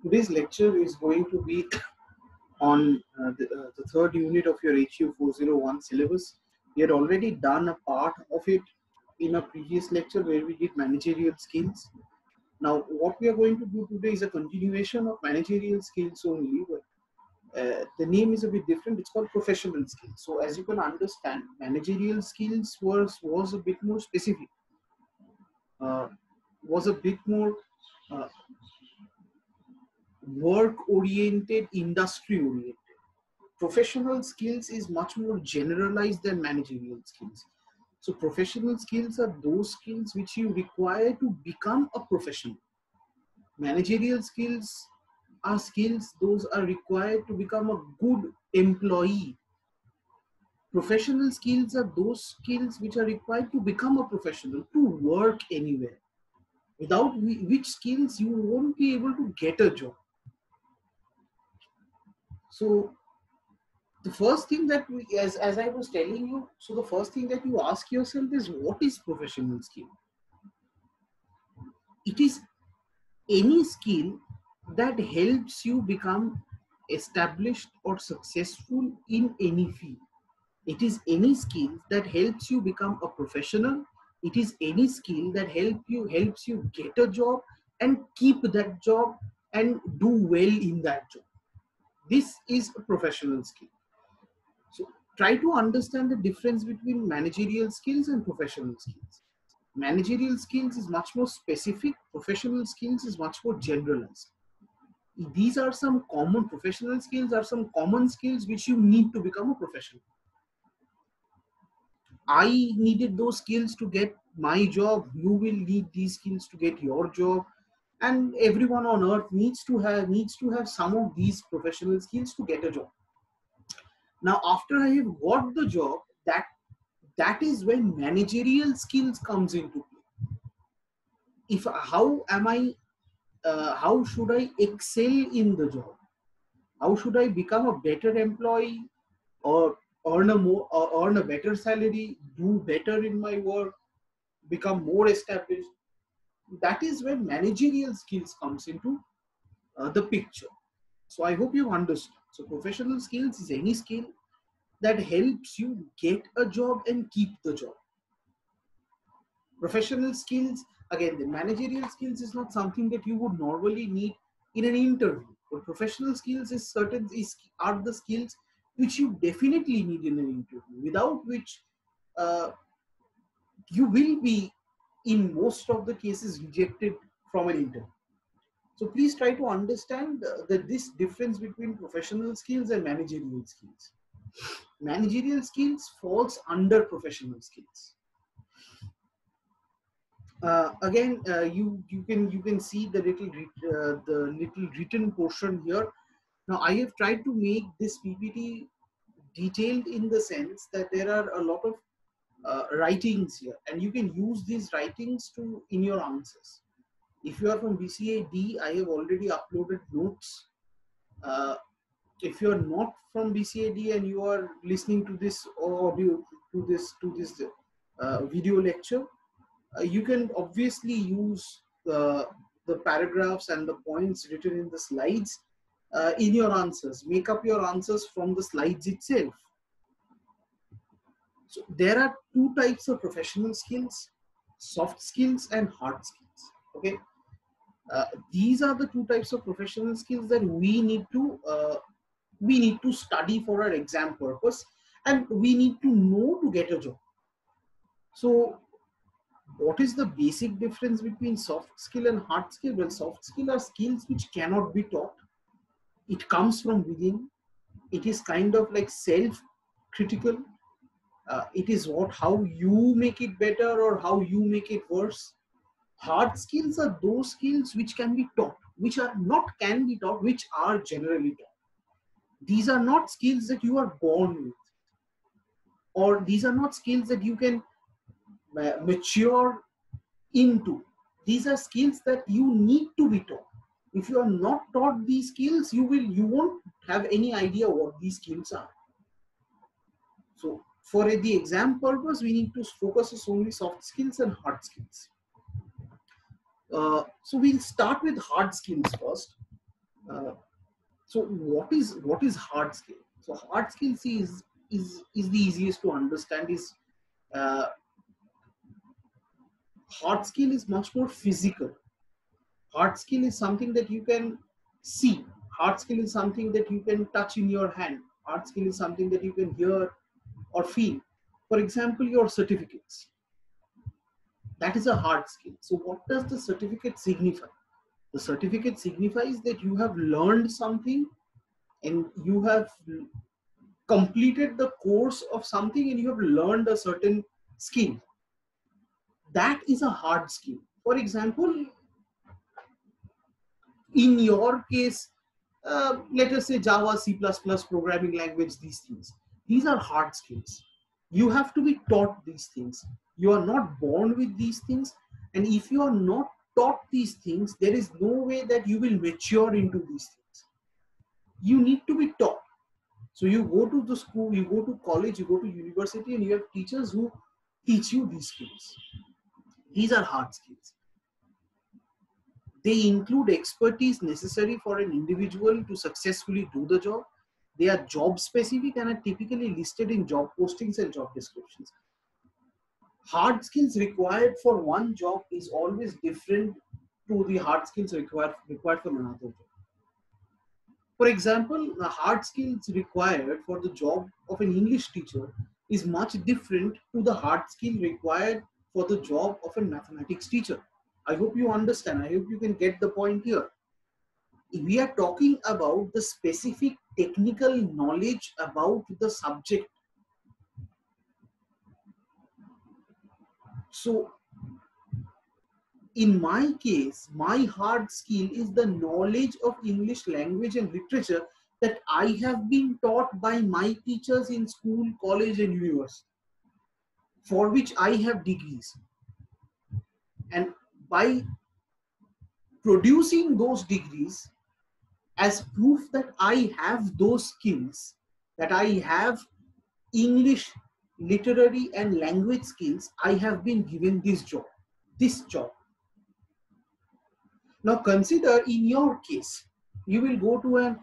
Today's lecture is going to be on the third unit of your HU 401 syllabus. We had already done a part of it in a previous lecture where we did managerial skills. Now, what we are going to do today is a continuation of managerial skills only, but the name is a bit different. It's called professional skills. So, as you can understand, managerial skills was a bit more specific, was a bit more uh, work-oriented, industry-oriented. Professional skills is much more generalized than managerial skills. So professional skills are those skills which you require to become a professional. Managerial skills are skills those are required to become a good employee. Professional skills are those skills which are required to become a professional, to work anywhere, without which skills you won't be able to get a job. So the first thing that as I was telling you, so the first thing that you ask yourself is, what is professional skill? It is any skill that helps you become established or successful in any field. It is any skill that helps you become a professional. It is any skill that helps you get a job and keep that job and do well in that job. This is a professional skill. So try to understand the difference between managerial skills and professional skills. Managerial skills is much more specific, professional skills is much more generalized. These are some common professional skills, are some common skills which you need to become a professional. I needed those skills to get my job, you will need these skills to get your job, and everyone on earth needs to have some of these professional skills to get a job. Now, after I have got the job, that is when managerial skills comes into play. If how should I excel in the job? How should I become a better employee, or earn a better salary, do better in my work, become more established? That is when managerial skills comes into the picture. So I hope you understand. So professional skills is any skill that helps you get a job and keep the job. Professional skills, again, the managerial skills is not something that you would normally need in an interview, but professional skills are the skills which you definitely need in an interview, without which uh, you will be in most of the cases rejected from an interview. So please try to understand that this difference between professional skills and managerial skills. Managerial skills falls under professional skills. Again, you can see the little written portion here. Now I have tried to make this PPT detailed in the sense that there are a lot of writings here, and you can use these writings in your answers. If you are from BCAD, I have already uploaded notes. If you are not from BCAD and you are listening to this audio, to this video lecture, you can obviously use the paragraphs and the points written in the slides in your answers. Make up your answers from the slides itself. So there are two types of professional skills: soft skills and hard skills. Okay, these are the two types of professional skills that we need to study for our exam purpose, and we need to know to get a job. So what is the basic difference between soft skill and hard skill? Well, soft skill are skills which cannot be taught. It comes from within. It is kind of like self-critical. It is how you make it better or how you make it worse. Hard skills are those skills which can be taught, which are not can be taught, which are generally taught. These are not skills that you are born with, or these are not skills that you can mature into. These are skills that you need to be taught. If you are not taught these skills, you won't have any idea what these skills are. So for the exam purpose, we need to focus on only soft skills and hard skills. So we'll start with hard skills first. Uh, so what is hard skill? So hard skills is the easiest to understand. Is uh, hard skill is much more physical. Hard skill is something that you can see. Hard skill is something that you can touch in your hand. Hard skill is something that you can hear or feel. For example, your certificates. That is a hard skill. So what does the certificate signify? The certificate signifies that you have learned something and you have completed the course of something and you have learned a certain skill. That is a hard skill. For example, in your case, let us say Java, C++ programming language, these things. These are hard skills. You have to be taught these things. You are not born with these things. And if you are not taught these things, there is no way that you will mature into these things. You need to be taught. So you go to the school, you go to college, you go to university, and you have teachers who teach you these skills. These are hard skills. They include expertise necessary for an individual to successfully do the job. They are job specific and are typically listed in job postings and job descriptions. Hard skills required for one job is always different to the hard skills required for another job. For example, the hard skills required for the job of an English teacher is much different to the hard skill required for the job of a mathematics teacher. I hope you understand. I hope you can get the point here. We are talking about the specific technical knowledge about the subject. So in my case, my hard skill is the knowledge of English language and literature that I have been taught by my teachers in school, college, and university, for which I have degrees. And by producing those degrees as proof that I have those skills, that I have English literary and language skills, I have been given this job. This job. Now consider in your case, you will go to an,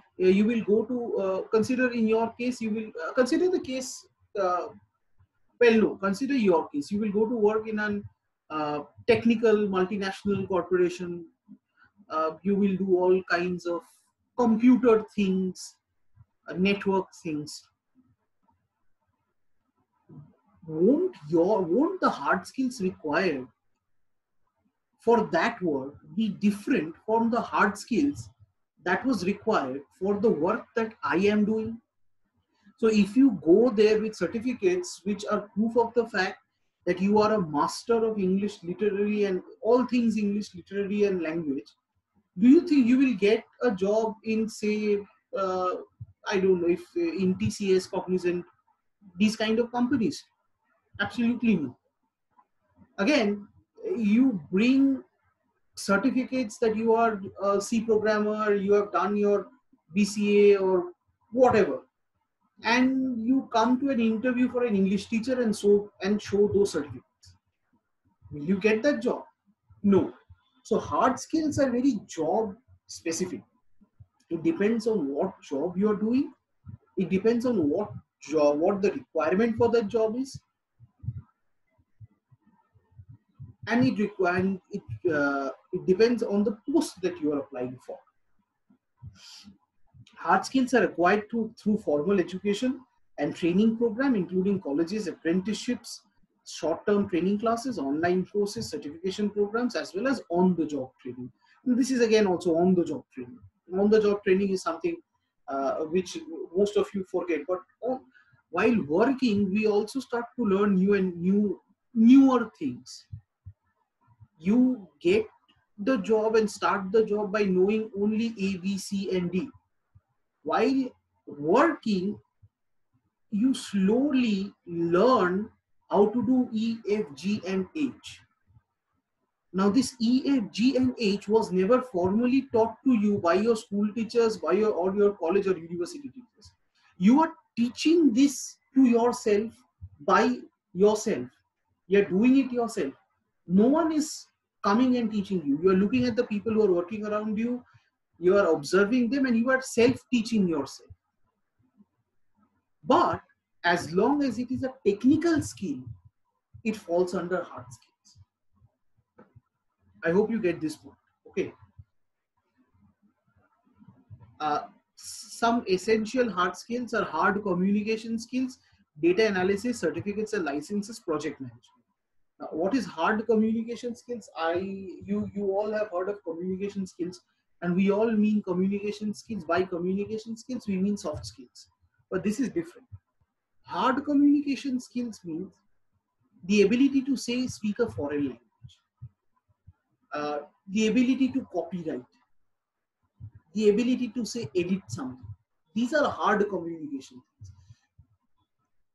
consider in your case, you will consider the case, well, no, consider your case. You will go to work in an technical multinational corporation. You will do all kinds of computer things, network things. Won't the hard skills required for that work be different from the hard skills that was required for the work that I am doing? So if you go there with certificates which are proof of the fact that you are a master of English literary and all things English literary and language, do you think you will get a job in, say, I don't know, if in TCS, Cognizant, these kind of companies? Absolutely no. Again, you bring certificates that you are a C programmer, you have done your BCA or whatever, and you come to an interview for an English teacher and show those certificates. Will you get that job? No. So hard skills are very job specific. It depends on what job you are doing. It depends on what the requirement for that job is, and it depends on the post that you are applying for. Hard skills are acquired through formal education and training program, including colleges, apprenticeships, short-term training classes, online courses, certification programs, as well as on-the-job training. And this is again also on-the-job training. On-the-job training is something which most of you forget. But while working, we also start to learn newer things. You get the job and start the job by knowing only A, B, C, and D. While working, you slowly learn how to do E, F, G, and H. Now, this E, F, G, and H was never formally taught to you by your school teachers, or your college or university teachers. You are teaching this to yourself by yourself. You are doing it yourself. No one is coming and teaching you. You are looking at the people who are working around you. You are observing them and you are self-teaching yourself. But as long as it is a technical skill, it falls under hard skills. I hope you get this point. Okay. Some essential hard skills are hard communication skills, data analysis, certificates and licenses, project management. Now, what is hard communication skills? You all have heard of communication skills, and we all mean communication skills. By communication skills, we mean soft skills. But this is different. Hard communication skills means the ability to speak a foreign language, the ability to copyright, the ability to edit something. These are hard communication things,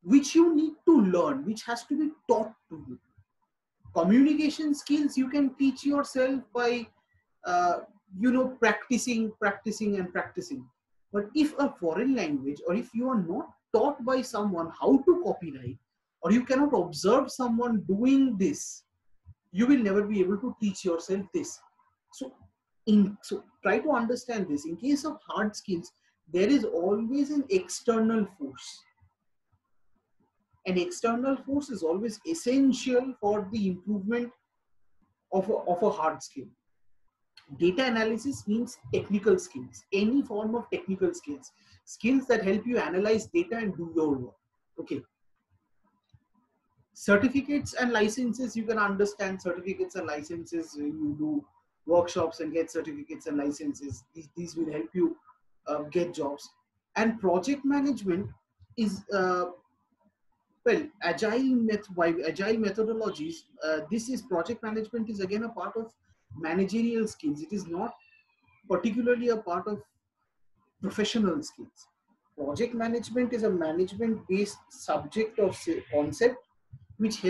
which you need to learn, which has to be taught to you. Communication skills you can teach yourself by, practicing. But if a foreign language, or if you are not taught by someone how to copyright, or you cannot observe someone doing this, you will never be able to teach yourself this. So try to understand this. In case of hard skills, there is always an external force. An external force is always essential for the improvement of a hard skill. Data analysis means technical skills, any form of technical skills, skills that help you analyze data and do your work. Okay. Certificates and licenses, you can understand certificates and licenses. You do workshops and get certificates and licenses. These will help you get jobs. And project management is agile methodologies. This is project management is again a part of managerial skills. It is not particularly a part of professional skills. Project management is a management based subject of concept which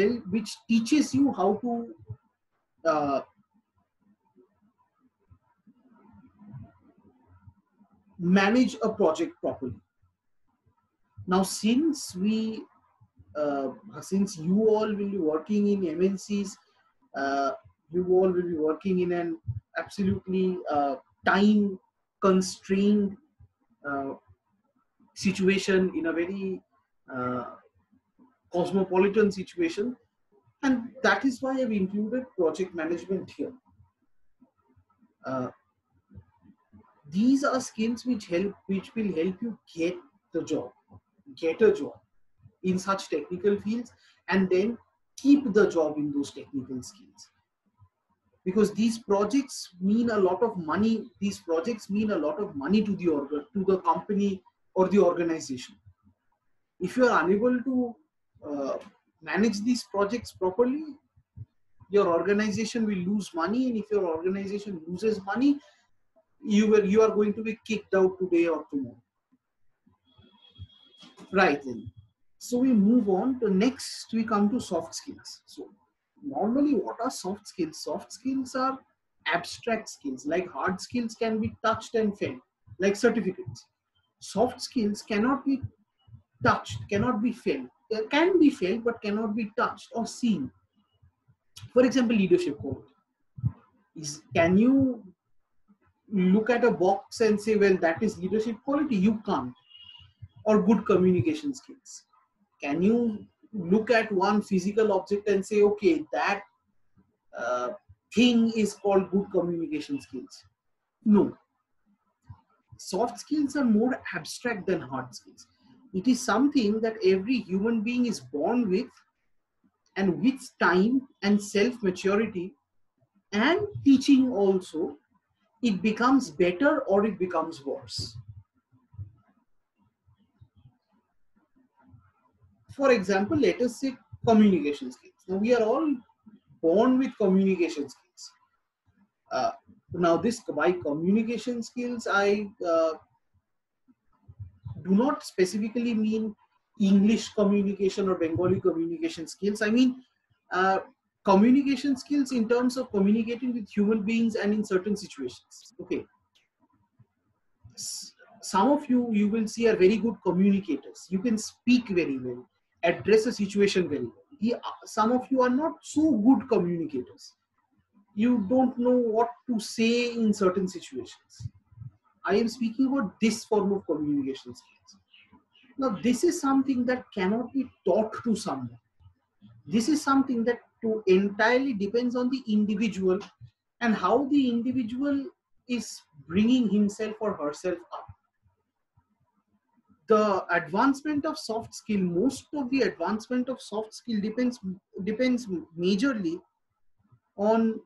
teaches you how to manage a project properly. Now, since you all will be working in MNCs, you all will be working in an absolutely time constrained situation, in a very cosmopolitan situation, and that is why I've included project management here. These are skills which will help you get a job in such technical fields, and then keep the job in those technical skills. Because these projects mean a lot of money. These projects mean a lot of money to the company or the organization. If you are unable to manage these projects properly, your organization will lose money, and if your organization loses money, you are going to be kicked out today or tomorrow. Right then. So we move on to next. We come to soft skills. So normally, what are soft skills? Soft skills are abstract skills. Like hard skills can be touched and felt, like certificates. Soft skills cannot be touched, cannot be felt. They can be felt, but cannot be touched or seen. For example, leadership quality. Can you look at a box and say, well, that is leadership quality? You can't. Or good communication skills. Can you look at one physical object and say, okay, that thing is called good communication skills? No. Soft skills are more abstract than hard skills. It is something that every human being is born with, and with time and self-maturity and teaching also, it becomes better or it becomes worse. For example, let us say communication skills. Now, we are all born with communication skills. Now, by communication skills, I do not specifically mean English communication or Bengali communication skills. I mean communication skills in terms of communicating with human beings and in certain situations. Okay. Some of you will see are very good communicators. You can speak very well, address a situation very well. Some of you are not so good communicators. You don't know what to say in certain situations. I am speaking about this form of communication skills. Now, this is something that cannot be taught to someone. This is something that entirely depends on the individual and how the individual is bringing himself or herself up. The advancement of soft skill, most of the advancement of soft skill depends majorly on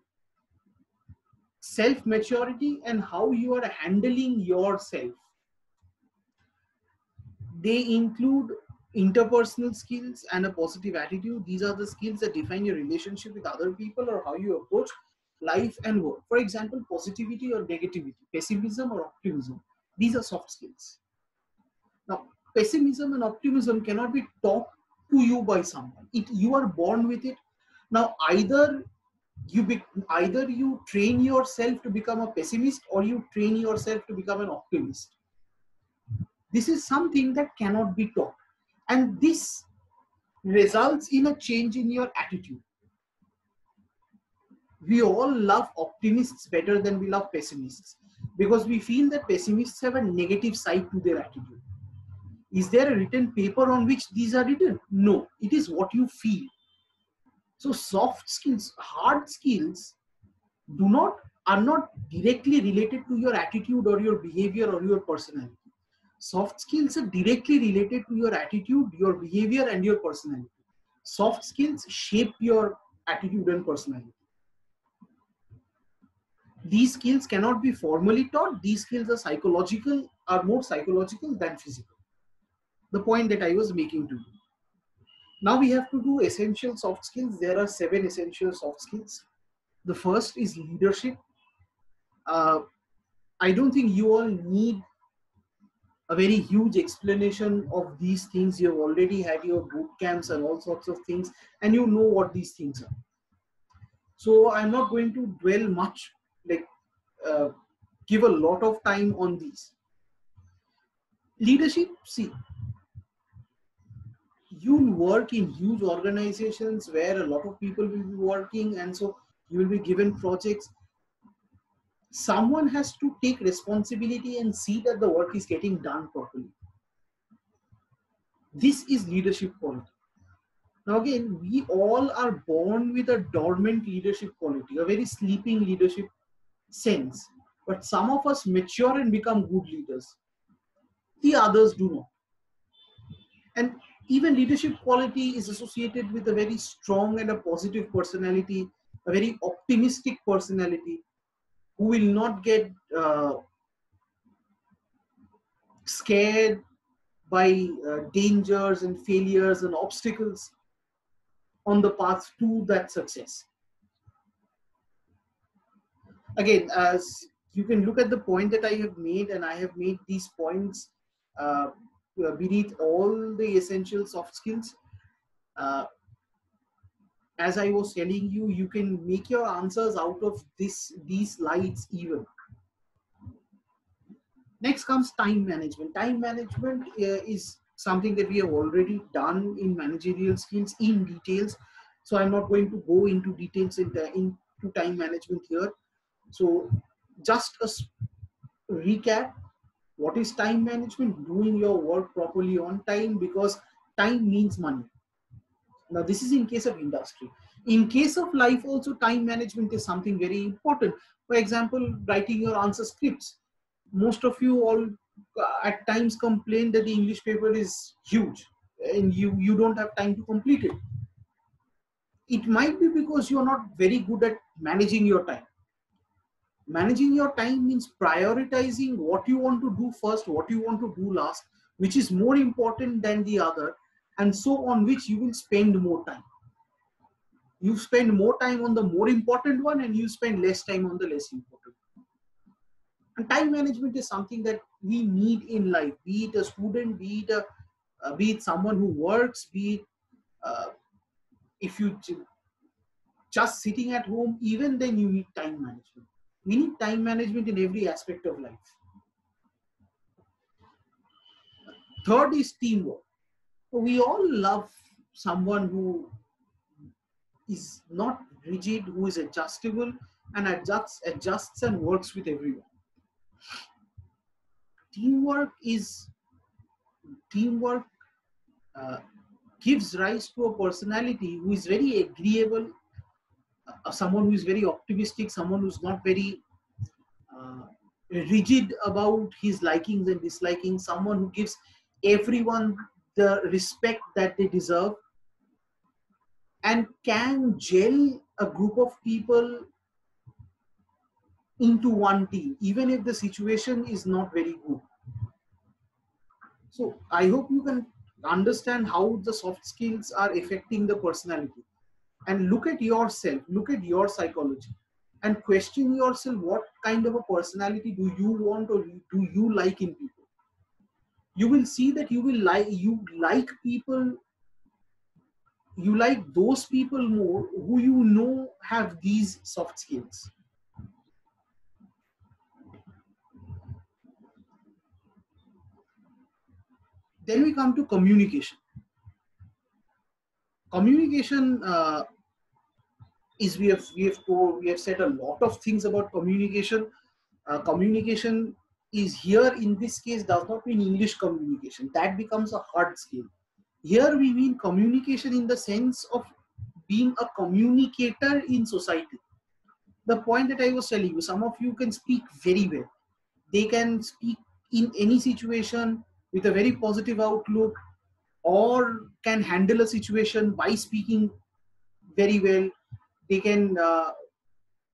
self maturity and how you are handling yourself. They include interpersonal skills and a positive attitude. These are the skills that define your relationship with other people or how you approach life and work. For example, positivity or negativity, pessimism or optimism. These are soft skills. Now, pessimism and optimism cannot be taught to you by someone. You are born with it. Now, either you train yourself to become a pessimist or you train yourself to become an optimist. This is something that cannot be taught. And this results in a change in your attitude. We all love optimists better than we love pessimists because we feel that pessimists have a negative side to their attitude. Is there a written paper on which these are written? No, it is what you feel. So soft skills, hard skills are not directly related to your attitude or your behavior or your personality. Soft skills are directly related to your attitude, your behavior, and your personality. Soft skills shape your attitude and personality. These skills cannot be formally taught. These skills are more psychological than physical. The point that I was making to you. Now we have to do essential soft skills. There are 7 essential soft skills. The first is leadership. I don't think you all need a very huge explanation of these things. You have already had your boot camps and all sorts of things, and you know what these things are. So I'm not going to dwell much, give a lot of time on these. Leadership, see, you work in huge organizations where a lot of people will be working, and so you will be given projects. Someone has to take responsibility and see that the work is getting done properly. This is leadership quality. Now again, we all are born with a dormant leadership quality, a very sleeping leadership sense. But some of us mature and become good leaders. The others do not. And even leadership quality is associated with a very strong and a positive personality, a very optimistic personality who will not get scared by dangers and failures and obstacles on the path to that success. Again, as you can look at the point that I have made, and I have made these points beneath all the essential soft skills. As I was telling you, you can make your answers out of these slides even. Next comes time management. Time management is something that we have already done in managerial skills in details. So I'm not going to go into details into time management here. So just a recap, what is time management? Doing your work properly on time, because time means money. Now this is in case of industry. In case of life also, time management is something very important. For example, writing your answer scripts. Most of you all at times complain that the English paper is huge and you don't have time to complete it. It might be because you're not very good at managing your time. Managing your time means prioritizing what you want to do first, what you want to do last, which is more important than the other, and so on which you will spend more time. You spend more time on the more important one and you spend less time on the less important one. And time management is something that we need in life, be it a student, be it someone who works, be it if you just sitting at home, even then you need time management. We need time management in every aspect of life. Third is teamwork. We all love someone who is not rigid, who is adjustable and adjusts and works with everyone. teamwork is teamwork uh, gives rise to a personality who is very agreeable, someone who is very optimistic, someone who's not very uh, rigid about his likings and dislikings, someone who gives everyone the respect that they deserve, and can gel a group of people into one team, even if the situation is not very good. So I hope you can understand how the soft skills are affecting the personality. And look at yourself, look at your psychology, and question yourself, what kind of a personality do you want or do you like in people? You will see that you like people, you like those people more who you know have these soft skills. Then we come to communication. Communication is we have said a lot of things about communication. Communication is here in this case does not mean English communication. That becomes a hard skill. Here we mean communication in the sense of being a communicator in society. The point that I was telling you, some of you can speak very well. They can speak in any situation with a very positive outlook, or can handle a situation by speaking very well. They can,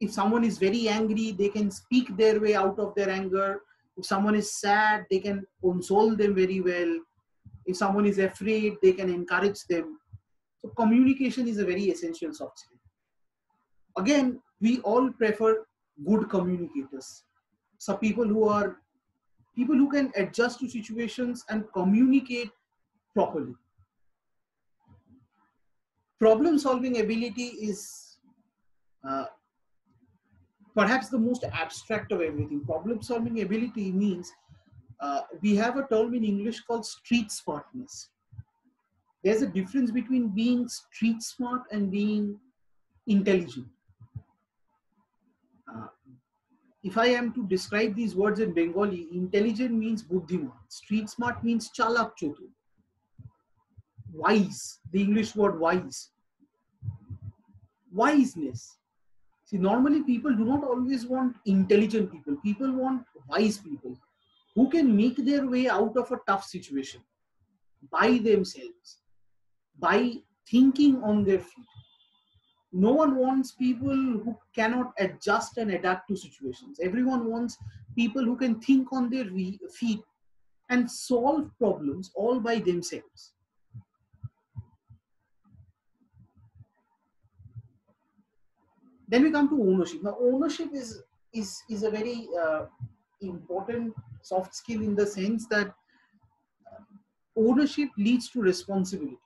if someone is very angry, they can speak their way out of their anger. If someone is sad, they can console them very well. If someone is afraid, they can encourage them. So communication is a very essential soft skill. Again, we all prefer good communicators. So people who can adjust to situations and communicate properly. Problem solving ability is uh, perhaps the most abstract of everything. Problem solving ability means we have a term in English called street smartness. There's a difference between being street smart and being intelligent. Uh, if I am to describe these words in Bengali, intelligent means buddhiman, street smart means chalak chotu, wise, the English word wise, wiseness. See, normally people do not always want intelligent people. People want wise people who can make their way out of a tough situation by themselves, by thinking on their feet. No one wants people who cannot adjust and adapt to situations. Everyone wants people who can think on their feet and solve problems all by themselves. Then we come to ownership. Now, ownership is a very important soft skill in the sense that ownership leads to responsibility.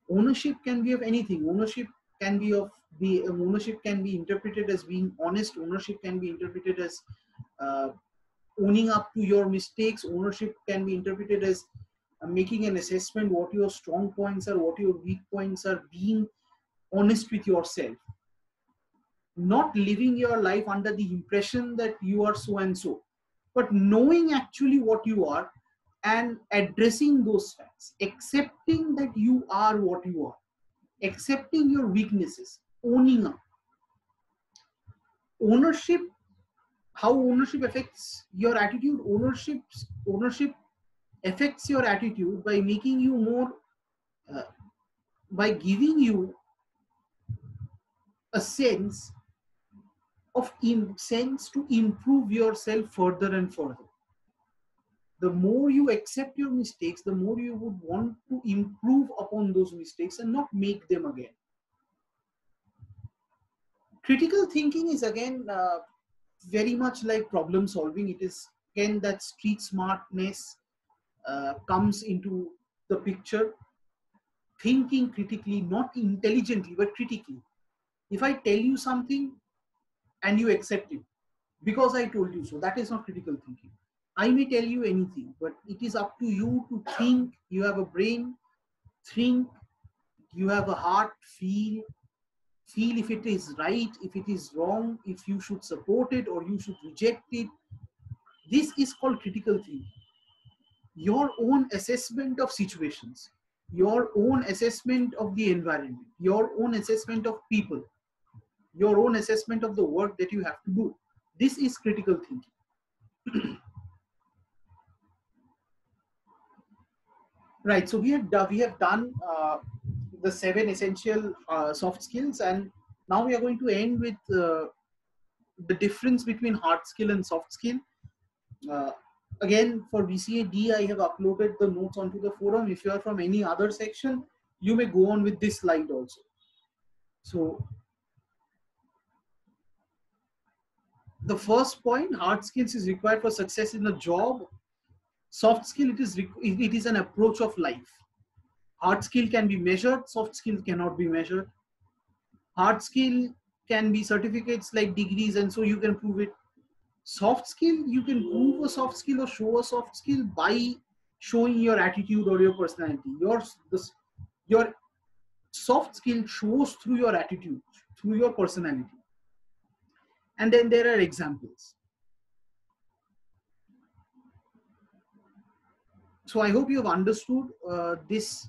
Ownership can be of anything. Ownership can be interpreted as being honest. Ownership can be interpreted as uh, owning up to your mistakes. Ownership can be interpreted as making an assessment what your strong points are, what your weak points are, being honest with yourself, not living your life under the impression that you are so and so, but knowing actually what you are and addressing those facts, accepting that you are what you are, accepting your weaknesses, owning up. Ownership, how ownership affects your attitude? Ownership affects your attitude by making you more, uh, by giving you a sense to improve yourself further and further. The more you accept your mistakes, the more you would want to improve upon those mistakes and not make them again. Critical thinking is again very much like problem solving. It is again that street smartness comes into the picture. Thinking critically, not intelligently, but critically. If I tell you something and you accept it because I told you so, that is not critical thinking. I may tell you anything, but it is up to you to think. You have a brain, think. You have a heart, feel if it is right, if it is wrong, if you should support it or you should reject it. This is called critical thinking. Your own assessment of situations, your own assessment of the environment, your own assessment of people, your own assessment of the work that you have to do. This is critical thinking. Right. So we have done the 7 essential soft skills, and now we are going to end with the difference between hard skill and soft skill. Uh, Again, for BCA-D, I have uploaded the notes onto the forum. If you are from any other section, you may go on with this slide also. So the first point, hard skills is required for success in a job. Soft skill, it is an approach of life. Hard skill can be measured, soft skill cannot be measured. Hard skill can be certificates like degrees, and so you can prove it. Soft skill, you can prove a soft skill or show a soft skill by showing your attitude or your personality. Your soft skill shows through your attitude, through your personality. And then there are examples. So I hope you have understood this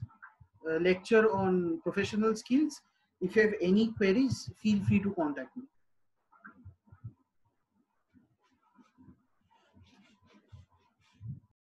lecture on professional skills. If you have any queries, feel free to contact me.